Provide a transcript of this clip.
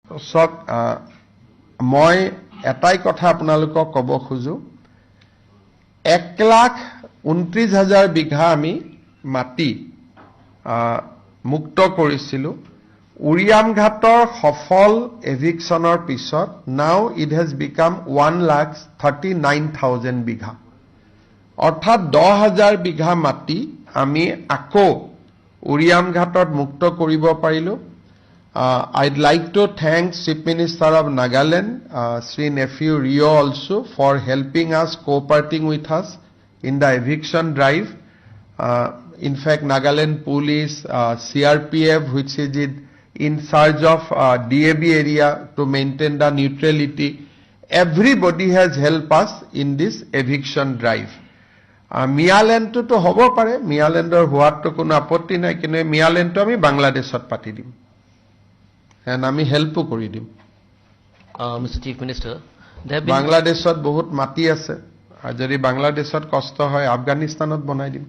চক মই এটাই কথা আপোনালোকক ক'ব খোজো 1,29,000 বিঘা আমি মাটি মুক্ত কৰিছিলো উৰিয়াম ঘাটৰ সফল এভিকশনৰ পিছত নাও ইট হেজ বিকাম 1,39,000 বিঘা অৰ্থাৎ 10,000 বিঘা মাটি আমি আকৌ উৰিয়াম ঘাটত মুক্ত কৰিব পাৰিলো I'd like to thank Chief Minister of Nagaland, Sri Nephew Rio also for helping us, cooperating with us in the eviction drive. In fact, Nagaland Police, CRPF, which is in charge of DAB area to maintain the neutrality, everybody has helped us in this eviction drive. Mialand to hobo pare, Mialander huato kuno apotti nai kinu Mialand to ami Bangladeshot pati dim. And আমি হেল্পও কৰি দিম Mr. Chief Minister, বাংলাদেশত বহুত মাটি আছে আৰু যদি বাংলাদেশত কষ্ট হয় আফগানিস্তানত বনাই দিম